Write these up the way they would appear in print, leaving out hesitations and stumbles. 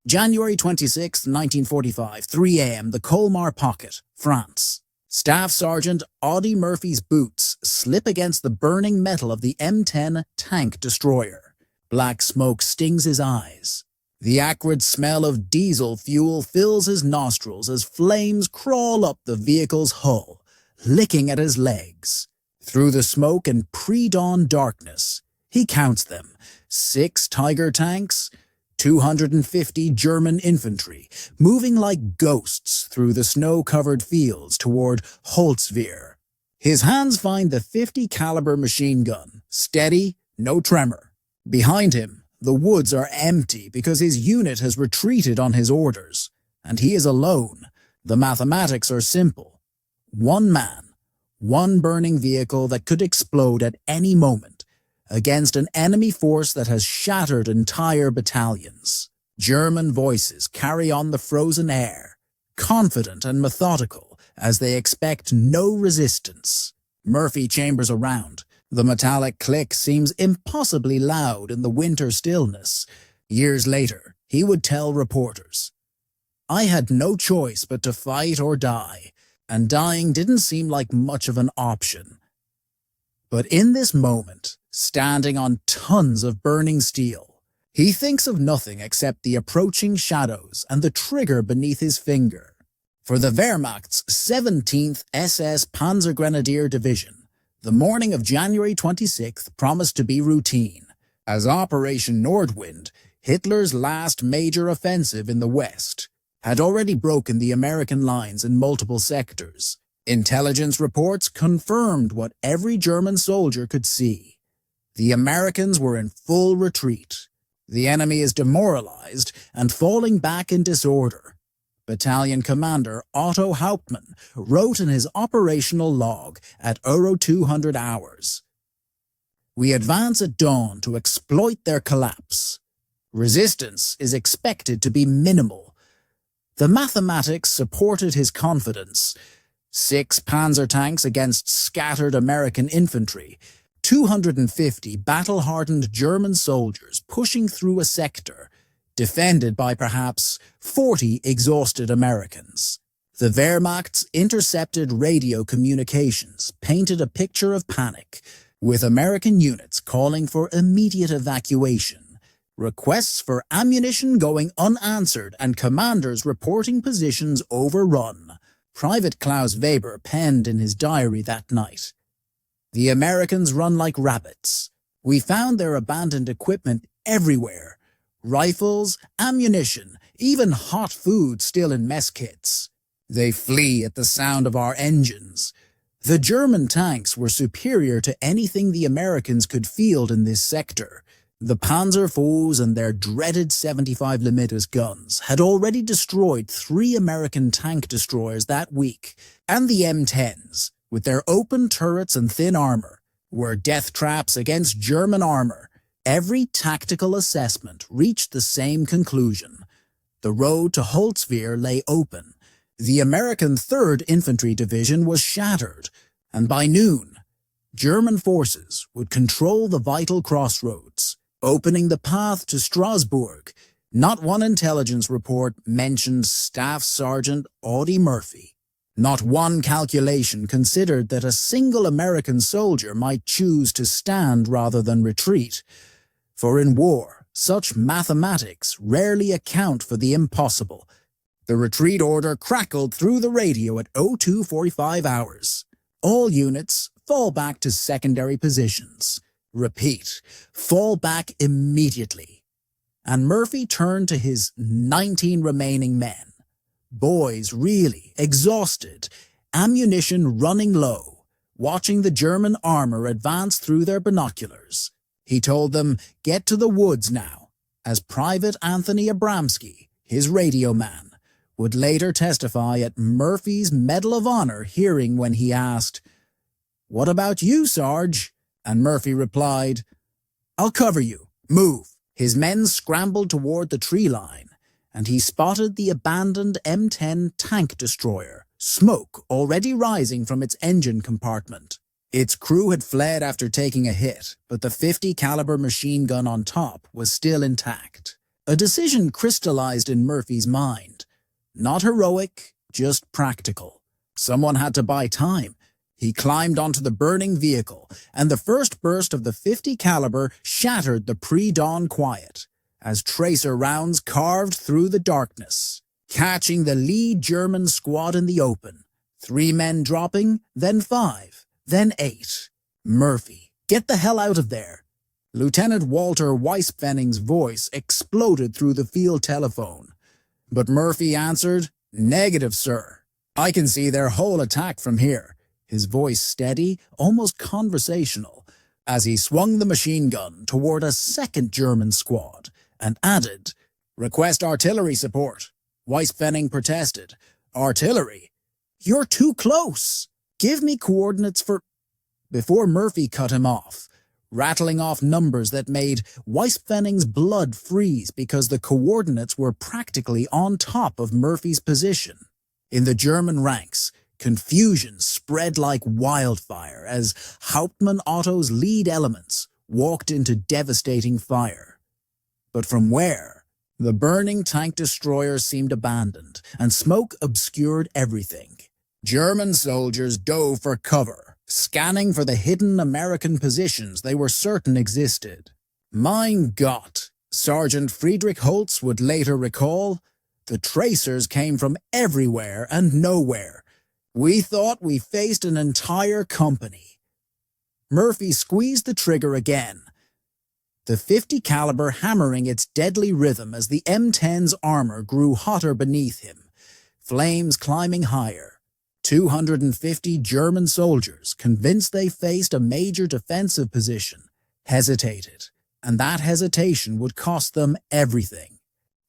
January 26, 1945, 3 a.m., the Colmar Pocket, France. Staff Sergeant Audie Murphy's boots slip against the burning metal of the M10 tank destroyer. Black smoke stings his eyes. The acrid smell of diesel fuel fills his nostrils as flames crawl up the vehicle's hull, licking at his legs. Through the smoke and pre-dawn darkness, he counts them: 6 Tiger tanks, 250 German infantry, moving like ghosts through the snow-covered fields toward Holtzwihr. His hands find the 50 caliber machine gun, steady, no tremor. Behind him, the woods are empty because his unit has retreated on his orders, and he is alone. The mathematics are simple. 1 man, 1 burning vehicle that could explode at any moment, against an enemy force that has shattered entire battalions. German voices carry on the frozen air, confident and methodical, as they expect no resistance. Murphy chambers around. The metallic click seems impossibly loud in the winter stillness. Years later, he would tell reporters, "I had no choice but to fight or die, and dying didn't seem like much of an option." But in this moment, standing on tons of burning steel, he thinks of nothing except the approaching shadows and the trigger beneath his finger. For the Wehrmacht's 17th SS Panzergrenadier Division, the morning of January 26th promised to be routine, as Operation Nordwind, Hitler's last major offensive in the West, had already broken the American lines in multiple sectors. Intelligence reports confirmed what every German soldier could see. The Americans were in full retreat. The enemy is demoralized and falling back in disorder. Battalion Commander Otto Hauptmann wrote in his operational log at 200 hours, "We advance at dawn to exploit their collapse. Resistance is expected to be minimal." The mathematics supported his confidence. 6 panzer tanks against scattered American infantry, 250 battle-hardened German soldiers pushing through a sector, defended by perhaps 40 exhausted Americans. The Wehrmacht's intercepted radio communications painted a picture of panic, with American units calling for immediate evacuation, requests for ammunition going unanswered, and commanders reporting positions overrun. Private Klaus Weber penned in his diary that night, "The Americans run like rabbits. We found their abandoned equipment everywhere. Rifles, ammunition, even hot food still in mess kits. They flee at the sound of our engines." The German tanks were superior to anything the Americans could field in this sector. The Panzerfoes and their dreaded 75mm guns had already destroyed 3 American tank destroyers that week, and the M10s, with their open turrets and thin armor, were death traps against German armor. Every tactical assessment reached the same conclusion. The road to Holtzwihr lay open. The American 3rd Infantry Division was shattered, and by noon, German forces would control the vital crossroads, opening the path to Strasbourg. Not one intelligence report mentioned Staff Sergeant Audie Murphy. Not one calculation considered that a single American soldier might choose to stand rather than retreat. For in war, such mathematics rarely account for the impossible. The retreat order crackled through the radio at 02:45 hours. All units fall back to secondary positions. Repeat, fall back immediately. And Murphy turned to his 19 remaining men. Boys really exhausted, ammunition running low, watching the German armor advance through their binoculars. He told them, "Get to the woods now," as Private Anthony Abramsky, his radio man, would later testify at Murphy's Medal of Honor hearing when he asked, "What about you, Sarge?" And Murphy replied, "I'll cover you. Move." His men scrambled toward the tree line, and he spotted the abandoned M10 tank destroyer, smoke already rising from its engine compartment. Its crew had fled after taking a hit, but the 50 caliber machine gun on top was still intact. A decision crystallized in Murphy's mind. Not heroic, just practical. Someone had to buy time. He climbed onto the burning vehicle, and the first burst of the .50 caliber shattered the pre-dawn quiet, as tracer rounds carved through the darkness, catching the lead German squad in the open. 3 men dropping, then 5, then 8. Murphy, get the hell out of there. Lieutenant Walter Weisspfenning's voice exploded through the field telephone. But Murphy answered, "Negative, sir. I can see their whole attack from here." His voice steady, almost conversational, as he swung the machine gun toward a second German squad, and added, "Request artillery support." Weisspfenning protested, "Artillery? You're too close. Give me coordinates for—" Before Murphy cut him off, rattling off numbers that made Weisspfenning's blood freeze because the coordinates were practically on top of Murphy's position. In the German ranks, confusion spread like wildfire as Hauptmann Otto's lead elements walked into devastating fire. But from where? The burning tank destroyer seemed abandoned, and smoke obscured everything. German soldiers dove for cover, scanning for the hidden American positions they were certain existed. Mein Gott, Sergeant Friedrich Holtz would later recall, the tracers came from everywhere and nowhere. We thought we faced an entire company. Murphy squeezed the trigger again, the .50 caliber hammering its deadly rhythm as the M10's armor grew hotter beneath him, flames climbing higher. 250 German soldiers, convinced they faced a major defensive position, hesitated, and that hesitation would cost them everything.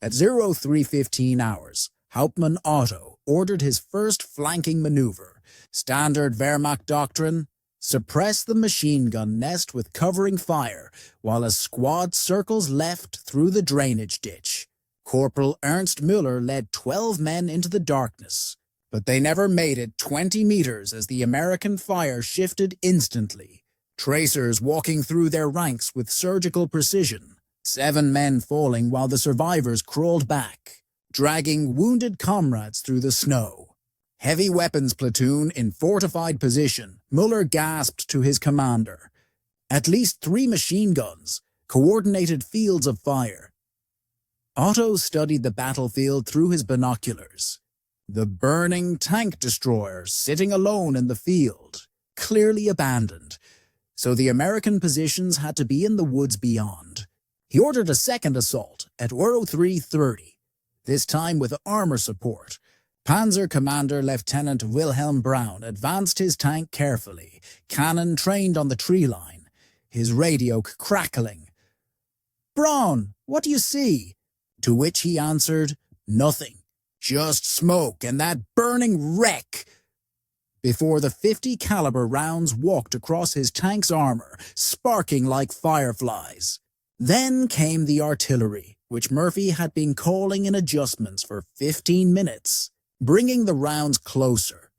At 03:15 hours, Hauptmann Otto ordered his first flanking maneuver. Standard Wehrmacht doctrine: suppress the machine gun nest with covering fire while a squad circles left through the drainage ditch. Corporal Ernst Müller led 12 men into the darkness, but they never made it 20 meters as the American fire shifted instantly, tracers walking through their ranks with surgical precision, 7 men falling while the survivors crawled back, dragging wounded comrades through the snow. Heavy weapons platoon in fortified position, Müller gasped to his commander. At least 3 machine guns, coordinated fields of fire. Otto studied the battlefield through his binoculars. The burning tank destroyer sitting alone in the field, clearly abandoned, so the American positions had to be in the woods beyond. He ordered a second assault at 03:30, this time with armor support. Panzer Commander Lieutenant Wilhelm Braun advanced his tank carefully, cannon trained on the tree line, his radio crackling. "Braun, what do you see?" To which he answered, "Nothing. Just smoke and that burning wreck." Before the .50 caliber rounds walked across his tank's armor, sparking like fireflies. Then came the artillery, which Murphy had been calling in adjustments for 15 minutes, bringing the rounds closer,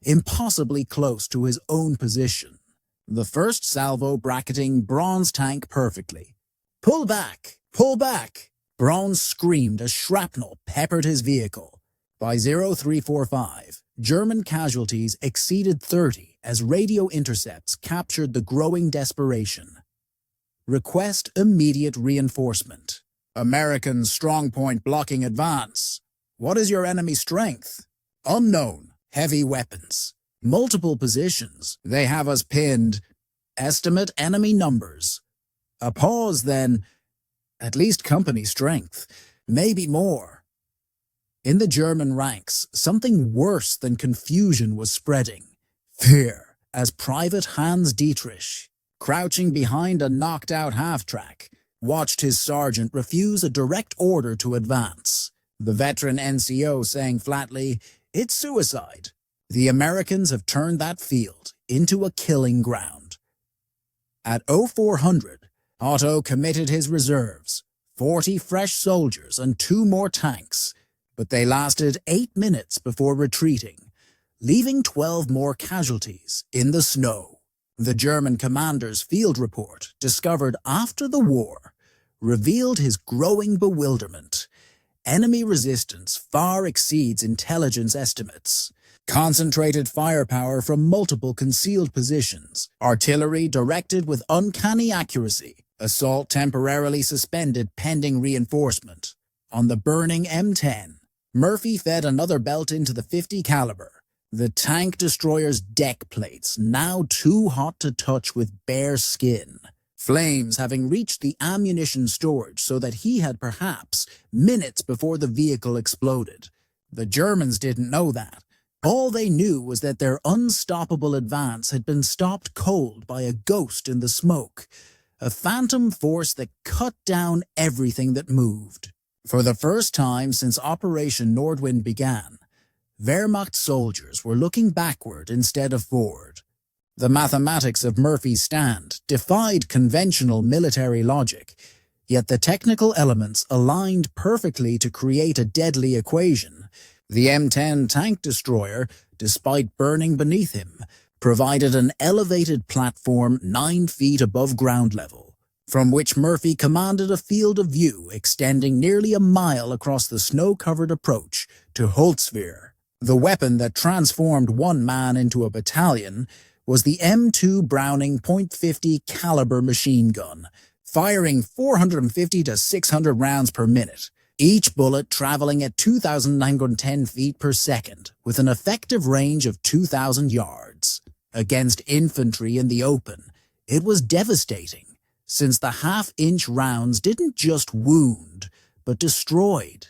impossibly close to his own position. The first salvo bracketing Braun's tank perfectly. "Pull back! Pull back!" Braun screamed as shrapnel peppered his vehicle. By 03:45, German casualties exceeded 30 as radio intercepts captured the growing desperation. Request immediate reinforcement. American strongpoint blocking advance. What is your enemy strength? Unknown. Heavy weapons. Multiple positions. They have us pinned. Estimate enemy numbers. A pause, then. At least company strength. Maybe more. In the German ranks, something worse than confusion was spreading. Fear, as Private Hans Dietrich, crouching behind a knocked-out half-track, watched his sergeant refuse a direct order to advance. The veteran NCO saying flatly, "It's suicide. The Americans have turned that field into a killing ground." At 0400, Otto committed his reserves, 40 fresh soldiers and 2 more tanks, but they lasted 8 minutes before retreating, leaving 12 more casualties in the snow. The German commander's field report, discovered after the war, revealed his growing bewilderment. Enemy resistance far exceeds intelligence estimates. Concentrated firepower from multiple concealed positions, artillery directed with uncanny accuracy, assault temporarily suspended pending reinforcement. On the burning M10, Murphy fed another belt into the .50 caliber. The tank destroyer's deck plates now too hot to touch with bare skin. Flames having reached the ammunition storage so that he had perhaps minutes before the vehicle exploded. The Germans didn't know that. All they knew was that their unstoppable advance had been stopped cold by a ghost in the smoke, a phantom force that cut down everything that moved. For the first time since Operation Nordwind began, Wehrmacht soldiers were looking backward instead of forward. The mathematics of Murphy's stand defied conventional military logic, yet the technical elements aligned perfectly to create a deadly equation. The M10 tank destroyer, despite burning beneath him, provided an elevated platform 9 feet above ground level, from which Murphy commanded a field of view extending nearly a mile across the snow-covered approach to Holtzwihr. The weapon that transformed one man into a battalion was the M2 Browning .50 caliber machine gun, firing 450 to 600 rounds per minute, each bullet traveling at 2,910 feet per second, with an effective range of 2,000 yards. Against infantry in the open, it was devastating, since the half-inch rounds didn't just wound, but destroyed.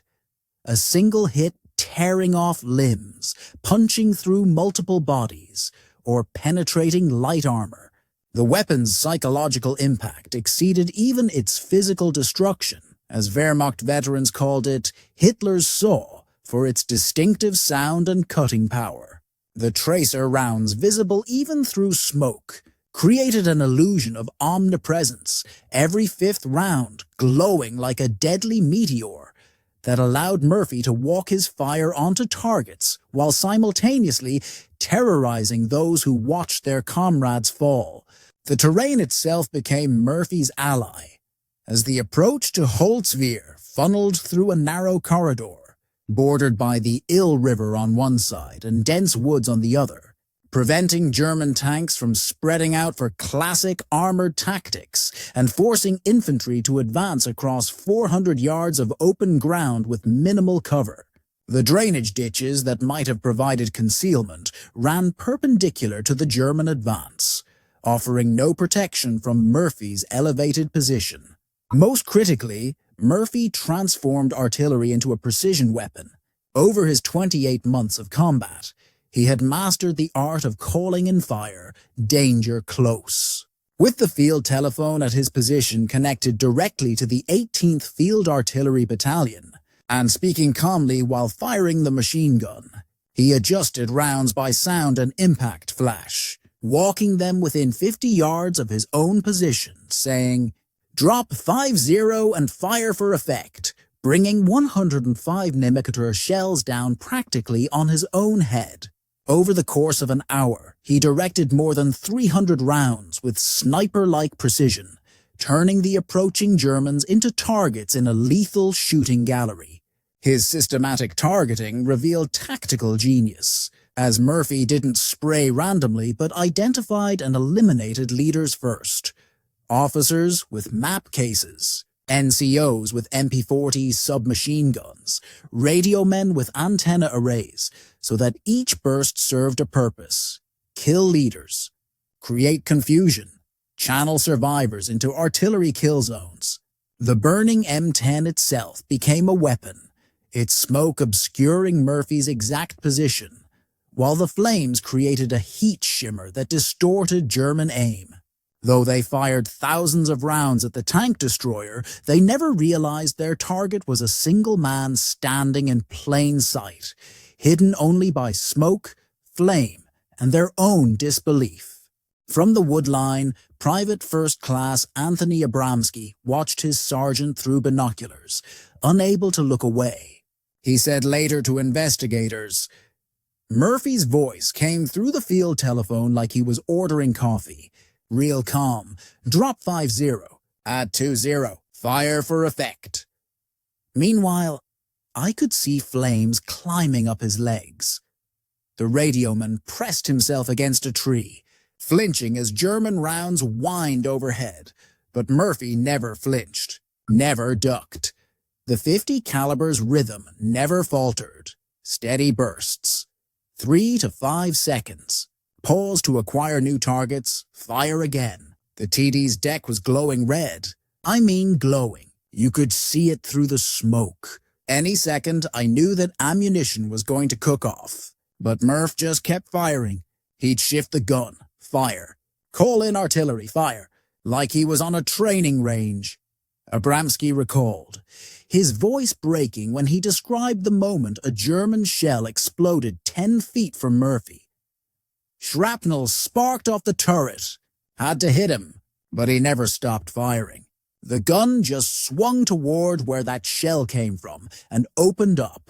A single hit tearing off limbs, punching through multiple bodies, or penetrating light armor. The weapon's psychological impact exceeded even its physical destruction, as Wehrmacht veterans called it Hitler's saw for its distinctive sound and cutting power. The tracer rounds, visible even through smoke, created an illusion of omnipresence, every fifth round glowing like a deadly meteor that allowed Murphy to walk his fire onto targets while simultaneously terrorizing those who watched their comrades fall. The terrain itself became Murphy's ally, as the approach to Holtzwihr funneled through a narrow corridor, bordered by the Ill River on one side and dense woods on the other, preventing German tanks from spreading out for classic armored tactics and forcing infantry to advance across 400 yards of open ground with minimal cover. The drainage ditches that might have provided concealment ran perpendicular to the German advance, offering no protection from Murphy's elevated position. Most critically, Murphy transformed artillery into a precision weapon. Over his 28 months of combat, he had mastered the art of calling in fire danger close. With the field telephone at his position connected directly to the 18th Field Artillery Battalion, and speaking calmly while firing the machine gun, he adjusted rounds by sound and impact flash, walking them within 50 yards of his own position, saying, "Drop 5-0 and fire for effect," bringing 105mm shells down practically on his own head. Over the course of an hour, he directed more than 300 rounds with sniper-like precision, turning the approaching Germans into targets in a lethal shooting gallery. His systematic targeting revealed tactical genius, as Murphy didn't spray randomly but identified and eliminated leaders first. Officers with map cases, NCOs with MP40 submachine guns, radio men with antenna arrays, so that each burst served a purpose: kill leaders, create confusion, channel survivors into artillery kill zones. The burning M10 itself became a weapon, its smoke obscuring Murphy's exact position, while the flames created a heat shimmer that distorted German aim. Though they fired thousands of rounds at the tank destroyer, they never realized their target was a single man standing in plain sight, hidden only by smoke, flame, and their own disbelief. From the woodline, Private First Class Anthony Abramsky watched his sergeant through binoculars, unable to look away. He said later to investigators, "Murphy's voice came through the field telephone like he was ordering coffee. Real calm. Drop 5-0. Add 2-0. Fire for effect. Meanwhile, I could see flames climbing up his legs. The radioman pressed himself against a tree, flinching as German rounds whined overhead, but Murphy never flinched, never ducked. The .50 caliber's rhythm never faltered. Steady bursts. 3 to 5 seconds. Pause to acquire new targets, fire again. The TD's deck was glowing red. I mean glowing. You could see it through the smoke. Any second, I knew that ammunition was going to cook off. But Murph just kept firing. He'd shift the gun, fire. Call in artillery, fire. Like he was on a training range. Abramsky recalled, his voice breaking when he described the moment a German shell exploded 10 feet from Murphy. Shrapnel sparked off the turret. Had to hit him, but he never stopped firing. The gun just swung toward where that shell came from and opened up.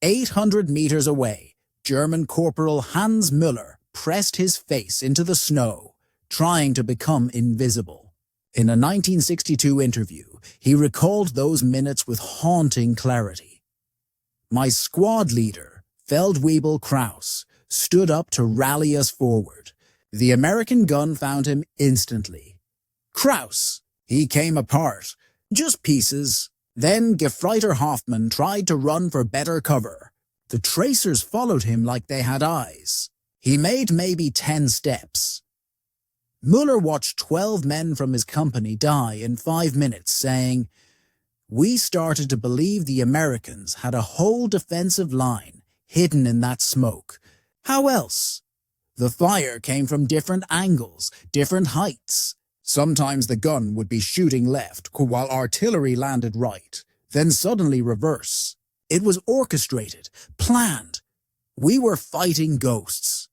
800 meters away, German Corporal Hans Müller pressed his face into the snow, trying to become invisible. In a 1962 interview, he recalled those minutes with haunting clarity. My squad leader, Feldwebel Kraus, stood up to rally us forward. The American gun found him instantly. Kraus, he came apart, just pieces. Then Gefreiter Hoffmann tried to run for better cover. The tracers followed him like they had eyes. He made maybe 10 steps. Müller watched 12 men from his company die in 5 minutes, saying, "We started to believe the Americans had a whole defensive line hidden in that smoke. How else? The fire came from different angles, different heights. Sometimes the gun would be shooting left while artillery landed right, then suddenly reverse. It was orchestrated, planned. We were fighting ghosts."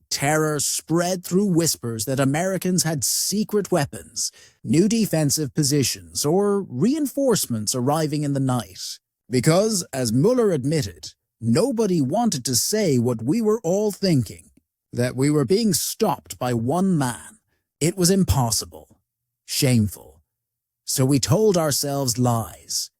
Terror spread through whispers that Americans had secret weapons, new defensive positions, or reinforcements arriving in the night. Because, as Müller admitted, nobody wanted to say what we were all thinking, that we were being stopped by one man. It was impossible, shameful. So we told ourselves lies.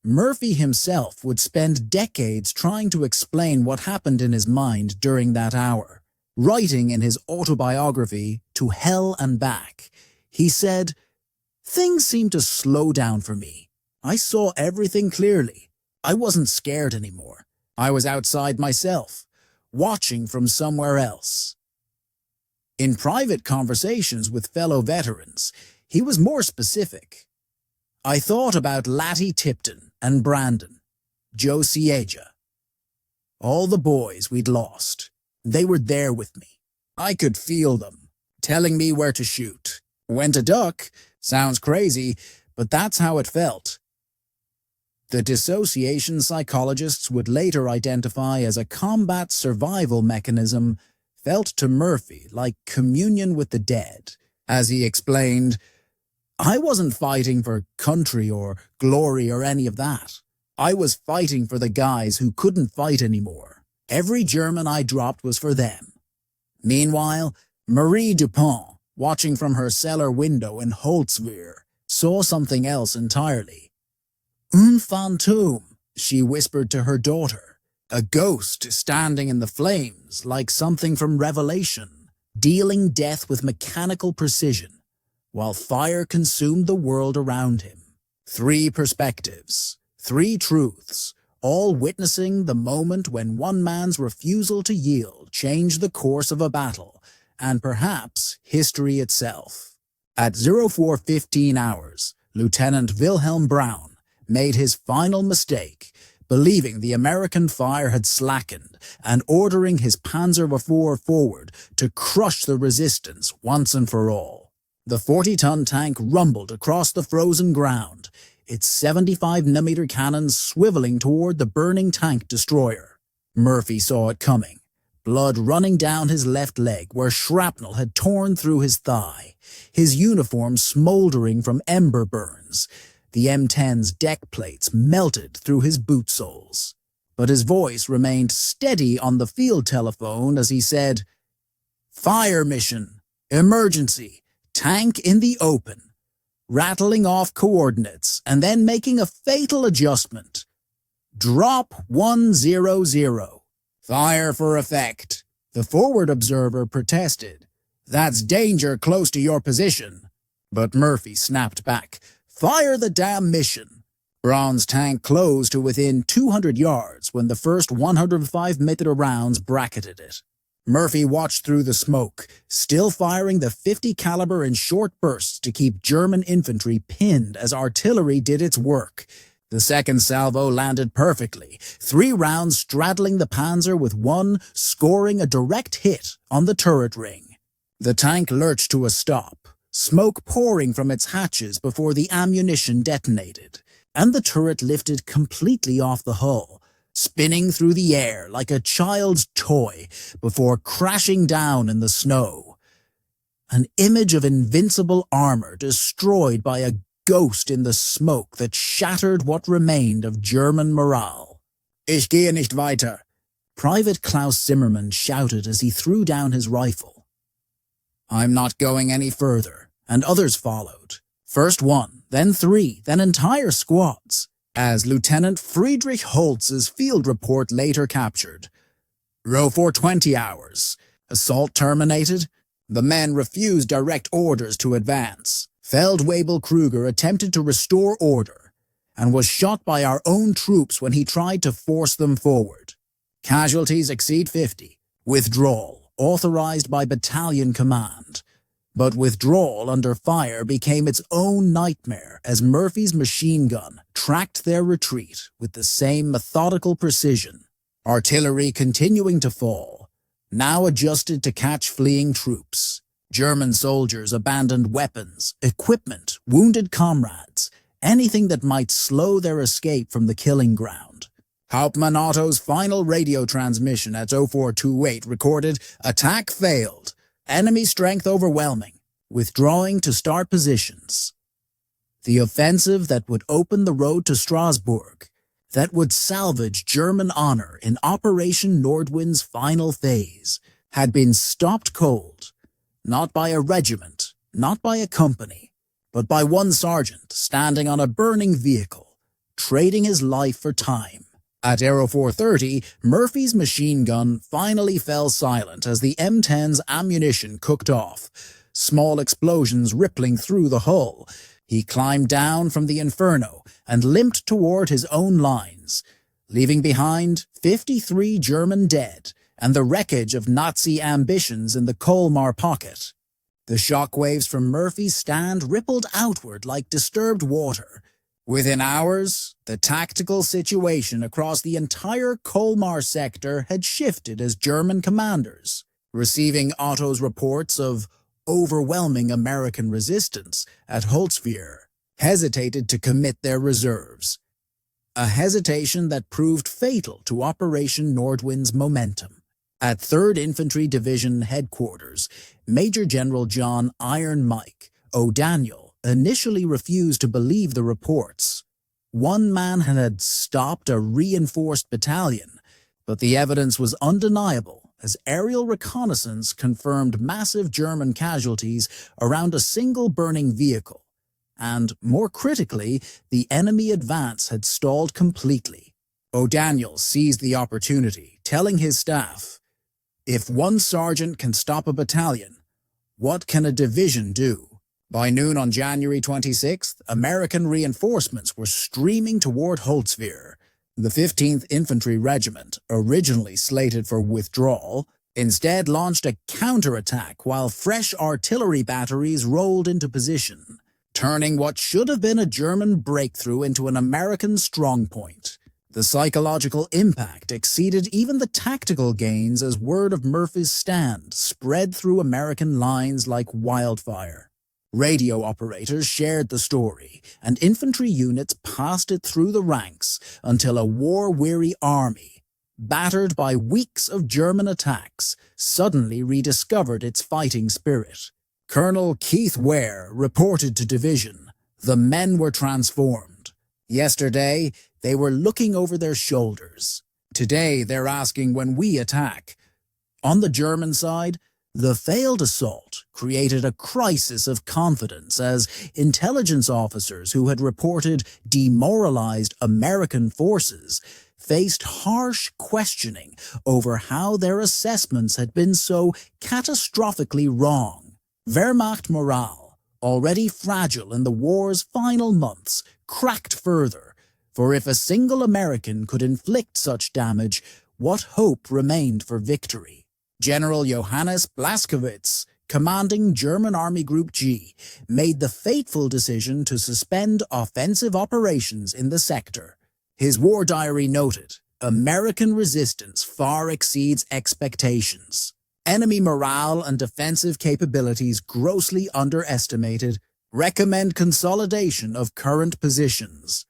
Murphy himself would spend decades trying to explain what happened in his mind during that hour. Writing in his autobiography, To Hell and Back, he said, "Things seemed to slow down for me. I saw everything clearly. I wasn't scared anymore. I was outside myself, watching from somewhere else." In private conversations with fellow veterans, he was more specific. "I thought about Latty Tipton and Brandon, Joe Sieja, all the boys we'd lost. They were there with me. I could feel them, telling me where to shoot, when to duck. Sounds crazy, but that's how it felt." The dissociation psychologists would later identify as a combat survival mechanism felt to Murphy like communion with the dead. As he explained, "I wasn't fighting for country or glory or any of that. I was fighting for the guys who couldn't fight anymore. Every German I dropped was for them." Meanwhile, Marie Dupont, watching from her cellar window in Holtzwihr, saw something else entirely. "Un fantôme," she whispered to her daughter. A ghost standing in the flames like something from Revelation, dealing death with mechanical precision, while fire consumed the world around him. 3 perspectives, 3 truths, all witnessing the moment when one man's refusal to yield changed the course of a battle, and perhaps history itself. At 04:15 hours, Lieutenant Wilhelm Braun made his final mistake, believing the American fire had slackened and ordering his Panzer IV forward to crush the resistance once and for all. The 40-ton tank rumbled across the frozen ground, its 75mm cannons swiveling toward the burning tank destroyer. Murphy saw it coming, blood running down his left leg where shrapnel had torn through his thigh, his uniform smoldering from ember burns, the M10's deck plates melted through his boot soles. But his voice remained steady on the field telephone as he said, "Fire mission, emergency, tank in the open. rattling off coordinates and then making a fatal adjustment. Drop 100. Fire for effect. The forward observer protested. That's danger close to your position. But Murphy snapped back. Fire the damn mission. Braun's tank closed to within 200 yards when the first 105mm rounds bracketed it. Murphy watched through the smoke, still firing the .50 caliber in short bursts to keep German infantry pinned as artillery did its work. The second salvo landed perfectly, 3 rounds straddling the Panzer with one scoring a direct hit on the turret ring. The tank lurched to a stop, smoke pouring from its hatches before the ammunition detonated, and the turret lifted completely off the hull, spinning through the air like a child's toy before crashing down in the snow. An image of invincible armor destroyed by a ghost in the smoke that shattered what remained of German morale. Ich gehe nicht weiter, Private Klaus Zimmermann shouted as he threw down his rifle. I'm not going any further, and others followed. First 1, then 3, then entire squads, as Lieutenant Friedrich Holtz's field report later captured. Row for 20 hours. Assault terminated. The men refused direct orders to advance. Feldwebel Kruger attempted to restore order and was shot by our own troops when he tried to force them forward. Casualties exceed 50. Withdrawal, authorized by battalion command. But withdrawal under fire became its own nightmare as Murphy's machine gun tracked their retreat with the same methodical precision. Artillery continuing to fall, now adjusted to catch fleeing troops. German soldiers abandoned weapons, equipment, wounded comrades, anything that might slow their escape from the killing ground. Hauptmann Otto's final radio transmission at 0428 recorded, "Attack failed. Enemy strength overwhelming. Withdrawing to start positions." The offensive that would open the road to Strasbourg, that would salvage German honor in Operation Nordwind's final phase, had been stopped cold, not by a regiment, not by a company, but by one sergeant standing on a burning vehicle, trading his life for time. At Aero 430, Murphy's machine gun finally fell silent as the M10's ammunition cooked off, small explosions rippling through the hull. He climbed down from the inferno and limped toward his own lines, leaving behind 53 German dead and the wreckage of Nazi ambitions in the Colmar Pocket. The shockwaves from Murphy's stand rippled outward like disturbed water. Within hours, the tactical situation across the entire Colmar sector had shifted as German commanders, receiving Otto's reports of overwhelming American resistance at Holtzwihr, hesitated to commit their reserves. A hesitation that proved fatal to Operation Nordwind's momentum. At 3rd Infantry Division headquarters, Major General John Iron Mike O'Daniel initially refused to believe the reports. One man had stopped a reinforced battalion, but the evidence was undeniable as aerial reconnaissance confirmed massive German casualties around a single burning vehicle, and, more critically, the enemy advance had stalled completely. O'Daniel seized the opportunity, telling his staff, "If one sergeant can stop a battalion, what can a division do?" By noon on January 26th, American reinforcements were streaming toward Holtzwihr. The 15th Infantry Regiment, originally slated for withdrawal, instead launched a counterattack while fresh artillery batteries rolled into position, turning what should have been a German breakthrough into an American strongpoint. The psychological impact exceeded even the tactical gains as word of Murphy's stand spread through American lines like wildfire. Radio operators shared the story, and infantry units passed it through the ranks until a war-weary army, battered by weeks of German attacks, suddenly rediscovered its fighting spirit. Colonel Keith Ware reported to division, "The men were transformed. Yesterday, they were looking over their shoulders. Today, they're asking when we attack." On the German side, The failed assault created a crisis of confidence as intelligence officers who had reported demoralized American forces faced harsh questioning over how their assessments had been so catastrophically wrong. Wehrmacht morale, already fragile in the war's final months, cracked further, for if a single American could inflict such damage, what hope remained for victory? General Johannes Blaskowitz, commanding German Army Group G, made the fateful decision to suspend offensive operations in the sector. His war diary noted, "American resistance far exceeds expectations. Enemy morale and defensive capabilities grossly underestimated. Recommend consolidation of current positions."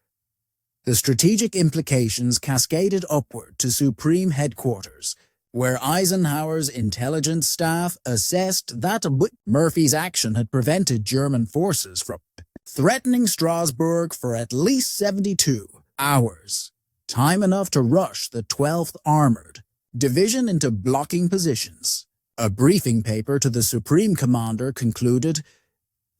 The strategic implications cascaded upward to Supreme Headquarters, where Eisenhower's intelligence staff assessed that Murphy's action had prevented German forces from threatening Strasbourg for at least 72 hours, time enough to rush the 12th Armored Division into blocking positions. A briefing paper to the Supreme Commander concluded,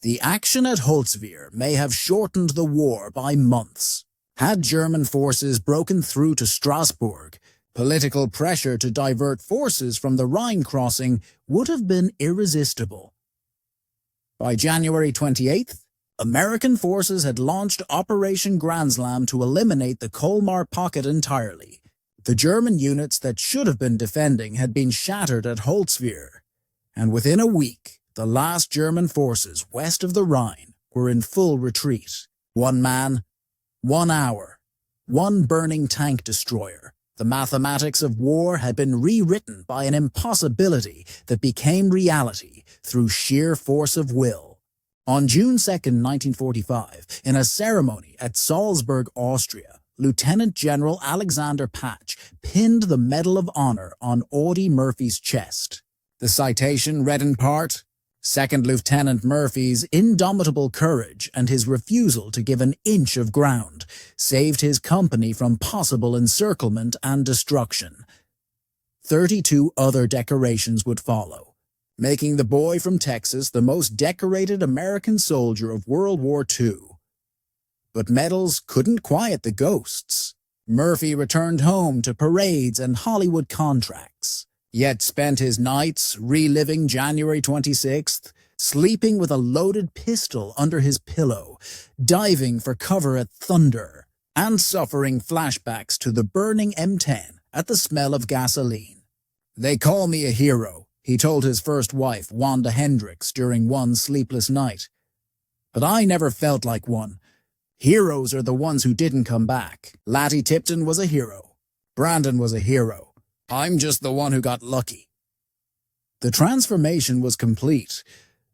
"The action at Holtzwihr may have shortened the war by months. Had German forces broken through to Strasbourg, political pressure to divert forces from the Rhine crossing would have been irresistible." By January 28th, American forces had launched Operation Grand Slam to eliminate the Colmar Pocket entirely. The German units that should have been defending had been shattered at Holtzwihr, and within a week, the last German forces west of the Rhine were in full retreat. 1 man, 1 hour, 1 burning tank destroyer. The mathematics of war had been rewritten by an impossibility that became reality through sheer force of will. On June 2, 1945, in a ceremony at Salzburg, Austria, Lieutenant General Alexander Patch pinned the Medal of Honor on Audie Murphy's chest. The citation read in part, "Second Lieutenant Murphy's indomitable courage and his refusal to give an inch of ground saved his company from possible encirclement and destruction." 32 other decorations would follow, making the boy from Texas the most decorated American soldier of World War II. But medals couldn't quiet the ghosts. Murphy returned home to parades and Hollywood contracts, yet spent his nights reliving January 26th, sleeping with a loaded pistol under his pillow, diving for cover at thunder, and suffering flashbacks to the burning M10 at the smell of gasoline. "They call me a hero," he told his first wife, Wanda Hendricks, during one sleepless night. "But I never felt like one. Heroes are the ones who didn't come back. Latty Tipton was a hero. Brandon was a hero. I'm just the one who got lucky." The transformation was complete,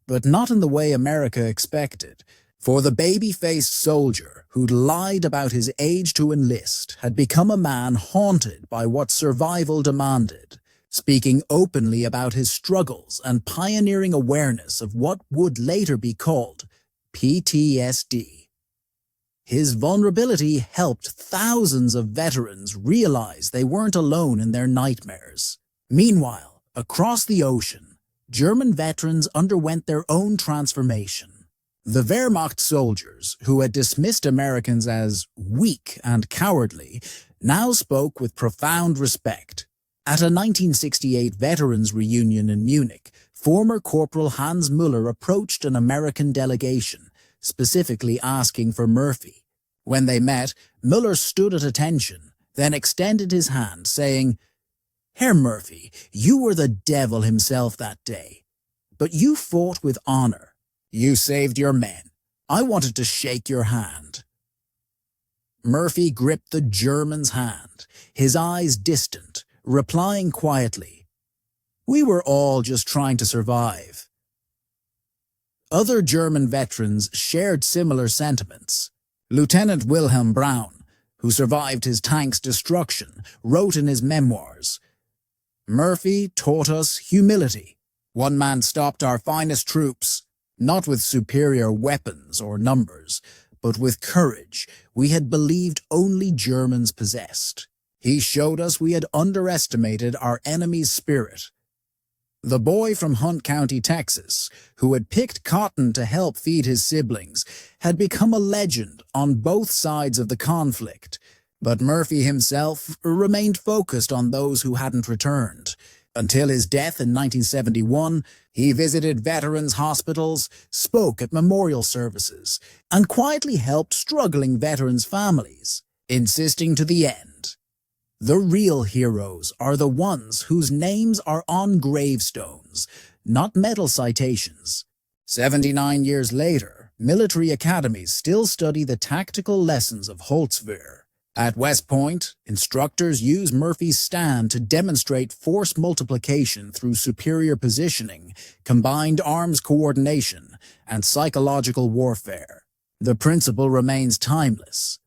but not in the way America expected, for the baby-faced soldier who'd lied about his age to enlist had become a man haunted by what survival demanded, speaking openly about his struggles and pioneering awareness of what would later be called PTSD. His vulnerability helped thousands of veterans realize they weren't alone in their nightmares. Meanwhile, across the ocean, German veterans underwent their own transformation. The Wehrmacht soldiers, who had dismissed Americans as weak and cowardly, now spoke with profound respect. At a 1968 veterans reunion in Munich, former Corporal Hans Müller approached an American delegation, specifically asking for Murphy. When they met, Müller stood at attention, then extended his hand, saying, "Herr Murphy, you were the devil himself that day. But you fought with honor. You saved your men. I wanted to shake your hand." Murphy gripped the German's hand, his eyes distant, replying quietly, "We were all just trying to survive." Other German veterans shared similar sentiments. Lieutenant Wilhelm Braun, who survived his tank's destruction, wrote in his memoirs, "Murphy taught us humility. One man stopped our finest troops, not with superior weapons or numbers, but with courage we had believed only Germans possessed. He showed us we had underestimated our enemy's spirit. The boy from Hunt County, Texas, who had picked cotton to help feed his siblings, had become a legend on both sides of the conflict. But Murphy himself remained focused on those who hadn't returned. Until his death in 1971, he visited veterans' hospitals, spoke at memorial services, and quietly helped struggling veterans' families, insisting to the end, "The real heroes are the ones whose names are on gravestones, not medal citations." 79 years later, military academies still study the tactical lessons of Holtzwihr. At West Point, instructors use Murphy's stand to demonstrate force multiplication through superior positioning, combined arms coordination, and psychological warfare. The principle remains timeless.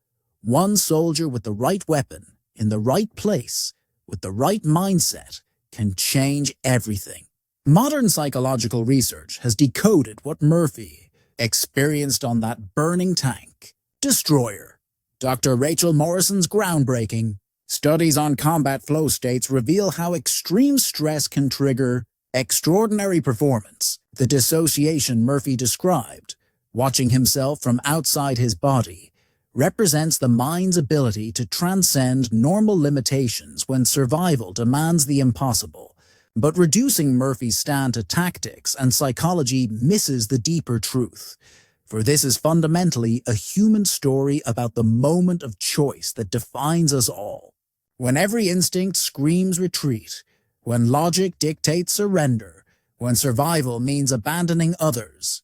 One soldier with the right weapon, in the right place, with the right mindset, can change everything. Modern psychological research has decoded what Murphy experienced on that burning tank. Destroyer. Dr. Rachel Morrison's groundbreaking studies on combat flow states reveal how extreme stress can trigger extraordinary performance. The dissociation Murphy described, watching himself from outside his body, represents the mind's ability to transcend normal limitations when survival demands the impossible. But reducing Murphy's stand to tactics and psychology misses the deeper truth. For this is fundamentally a human story about the moment of choice that defines us all. When every instinct screams retreat, when logic dictates surrender, when survival means abandoning others,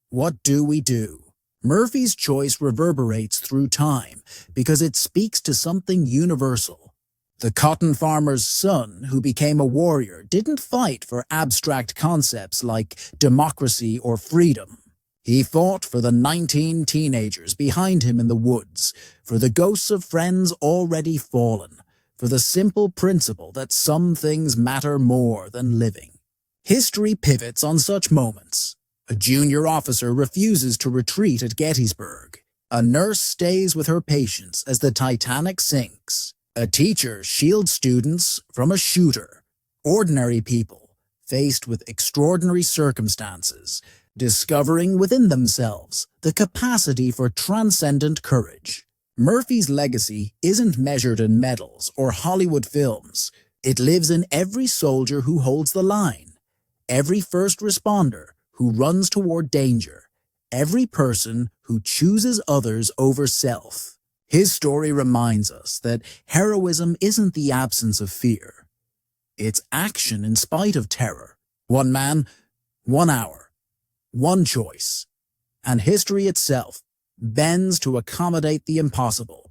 what do we do? Murphy's choice reverberates through time because it speaks to something universal. The cotton farmer's son who became a warrior didn't fight for abstract concepts like democracy or freedom. He fought for the 19 teenagers behind him in the woods, for the ghosts of friends already fallen, for the simple principle that some things matter more than living. History pivots on such moments. A junior officer refuses to retreat at Gettysburg. A nurse stays with her patients as the Titanic sinks. A teacher shields students from a shooter. Ordinary people, faced with extraordinary circumstances, discovering within themselves the capacity for transcendent courage. Murphy's legacy isn't measured in medals or Hollywood films. It lives in every soldier who holds the line, every first responder who runs toward danger, every person who chooses others over self. His story reminds us that heroism isn't the absence of fear. It's action in spite of terror. One man, 1 hour. One choice, and history itself bends to accommodate the impossible.